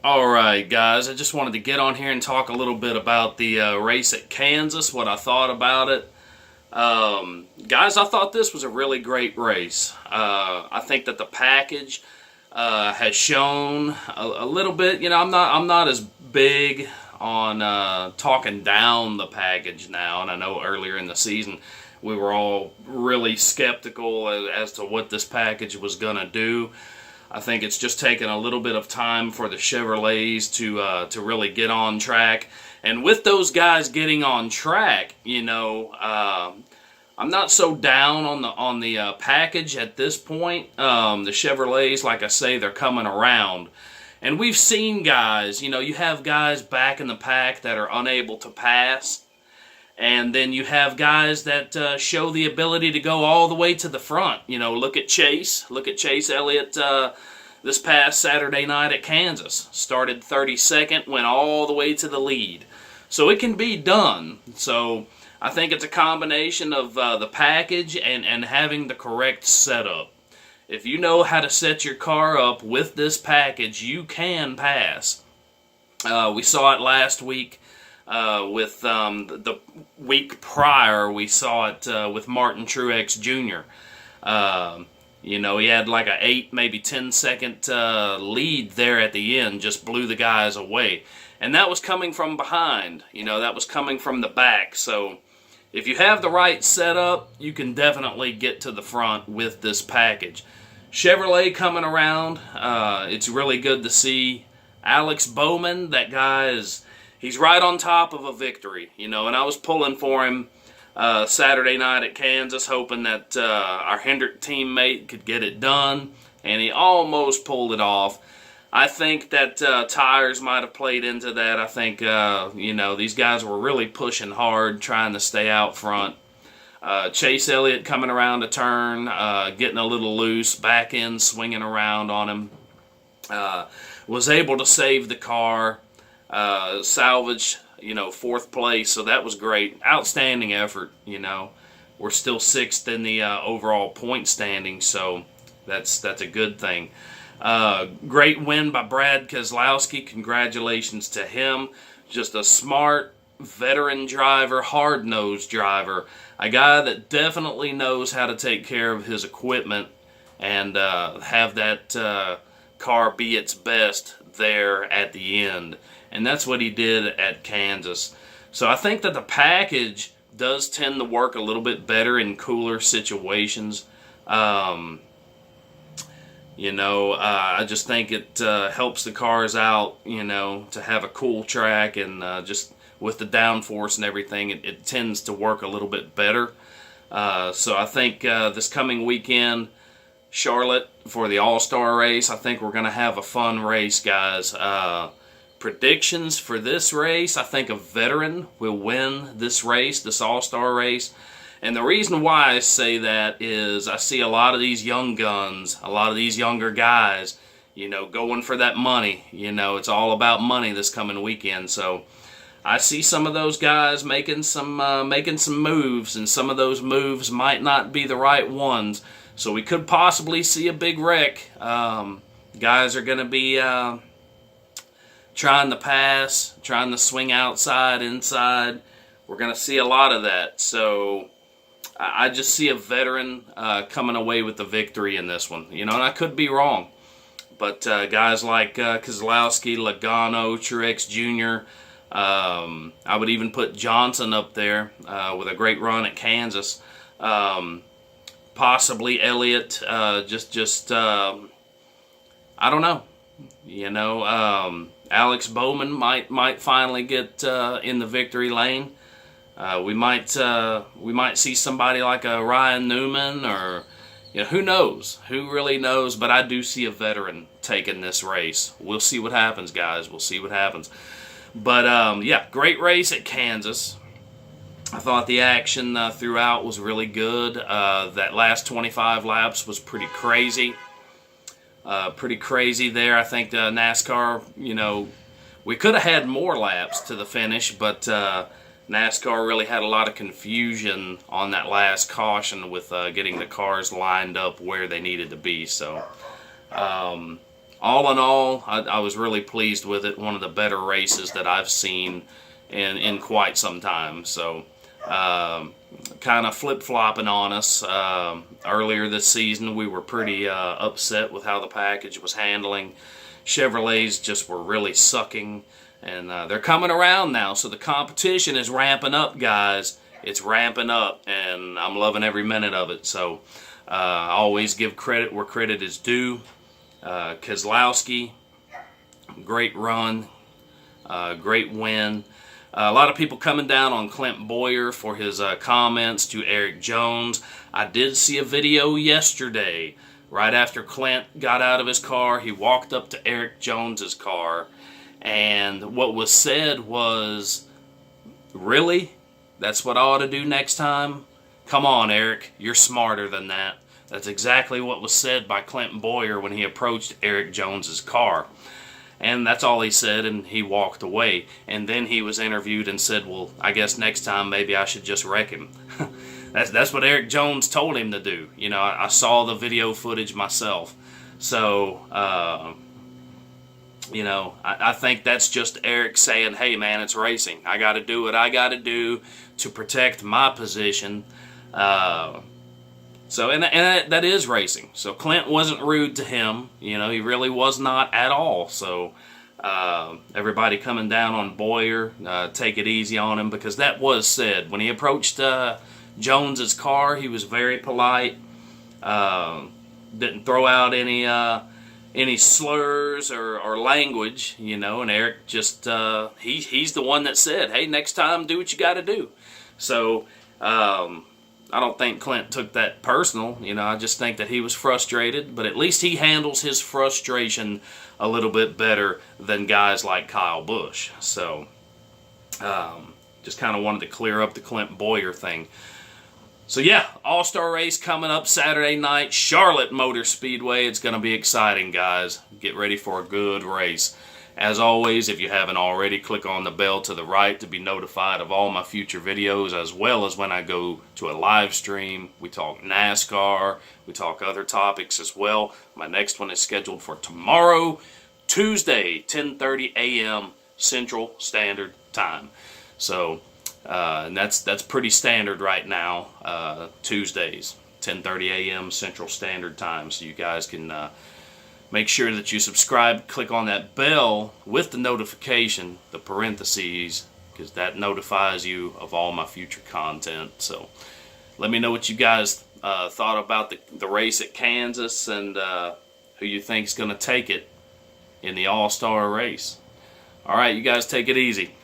Alright guys, I just wanted to get on here and talk a little bit about the race at Kansas, what I thought about it. Guys, I thought this was a really great race. I think that the package has shown a little bit. I'm not as big on talking down the package now, and I know earlier in the season we were all really skeptical as to what this package was going to do. I think it's just taken a little bit of time for the Chevrolets to really get on track. And with those guys getting on track, I'm not so down on the package at this point. The Chevrolets, like I say, they're coming around. And we've seen guys, you have guys back in the pack that are unable to pass. And then you have guys that show the ability to go all the way to the front. Look at Chase. Look at Chase Elliott this past Saturday night at Kansas. Started 32nd, went all the way to the lead. So it can be done. So I think it's a combination of the package and having the correct setup. If you know how to set your car up with this package, you can pass. We saw it last week. With the week prior, we saw it with Martin Truex Jr. He had like a 8, maybe 10 second lead there at the end, just blew the guys away. And that was coming from behind, that was coming from the back. So if you have the right setup, you can definitely get to the front with this package. Chevrolet coming around, it's really good to see. Alex Bowman, that guy he's right on top of a victory, and I was pulling for him Saturday night at Kansas, hoping that our Hendrick teammate could get it done, and he almost pulled it off. I think that tires might have played into that. I think, these guys were really pushing hard, trying to stay out front. Chase Elliott coming around a turn, getting a little loose, back end swinging around on him. Was able to save the car. Salvage, 4th place, so that was great. Outstanding effort, We're still 6th in the overall point standing, so that's a good thing. Great win by Brad Keselowski. Congratulations to him. Just a smart, veteran driver, hard-nosed driver. A guy that definitely knows how to take care of his equipment and have that car be its best there at the end. And that's what he did at Kansas. So I think that the package does tend to work a little bit better in cooler situations. I just think it helps the cars out, to have a cool track, and just with the downforce and everything, it tends to work a little bit better. So I think this coming weekend, Charlotte, for the All-Star race, I think we're going to have a fun race, guys. Predictions for this race, I think a veteran will win this race, this All-Star race. And the reason why I say that is I see a lot of these young guns, a lot of these younger guys, going for that money. It's all about money this coming weekend. So I see some of those guys making some moves, and some of those moves might not be the right ones. So we could possibly see a big wreck. Guys are going to be trying to pass, trying to swing outside, inside. We're going to see a lot of that. So I just see a veteran coming away with the victory in this one. And I could be wrong. But guys like Keselowski, Logano, Truex Jr., I would even put Johnson up there with a great run at Kansas. Possibly Elliott, I don't know. Alex Bowman might finally get in the victory lane. We might see somebody like a Ryan Newman, or who knows? Who really knows? But I do see a veteran taking this race. We'll see what happens, guys. We'll see what happens. But yeah, great race at Kansas. I thought the action throughout was really good. That last 25 laps was pretty crazy. Pretty crazy there. I think NASCAR, we could have had more laps to the finish, but NASCAR really had a lot of confusion on that last caution with getting the cars lined up where they needed to be. So all in all, I was really pleased with it. One of the better races that I've seen in quite some time. So kind of flip-flopping on us. Earlier this season, we were pretty upset with how the package was handling. Chevrolets just were really sucking, and they're coming around now, so the competition is ramping up, guys. It's ramping up, and I'm loving every minute of it. So I always give credit where credit is due. Keselowski, great run, great win. A lot of people coming down on Clint Bowyer for his comments to Eric Jones. I did see a video yesterday. Right after Clint got out of his car, he walked up to Eric Jones's car, and what was said was, "Really? That's what I ought to do next time? Come on, Eric, you're smarter than that." That's exactly what was said by Clint Bowyer when he approached Eric Jones's car. And that's all he said, and he walked away. And then he was interviewed and said, "Well, I guess next time maybe I should just wreck him." That's what Eric Jones told him to do. You know, I saw the video footage myself. So, you know, I think that's just Eric saying, "Hey, man, it's racing. I got to do what I got to do to protect my position." So, and that is racing. So Clint wasn't rude to him. You know, he really was not at all. So everybody coming down on Bowyer, take it easy on him, because that was said. When he approached Jones's car, he was very polite. Didn't throw out any slurs or language, you know. And Eric just he's the one that said, "Hey, next time, do what you got to do." So. I don't think Clint took that personal. You know, I just think that he was frustrated, but at least he handles his frustration a little bit better than guys like Kyle Busch. So, just kind of wanted to clear up the Clint Bowyer thing. So yeah, All-Star race coming up Saturday night, Charlotte Motor Speedway. It's going to be exciting, guys. Get ready for a good race. As always, if you haven't already, click on the bell to the right to be notified of all my future videos, as well as when I go to a live stream. We talk NASCAR, we talk other topics as well. My next one is scheduled for tomorrow, Tuesday, 10:30 a.m. Central Standard Time. So, and that's pretty standard right now, Tuesdays, 10:30 a.m. Central Standard Time. So you guys can make sure that you subscribe, click on that bell with the notification, the parentheses, because that notifies you of all my future content. So let me know what you guys thought about the race at Kansas, and who you think is going to take it in the All-Star race. All right, you guys take it easy.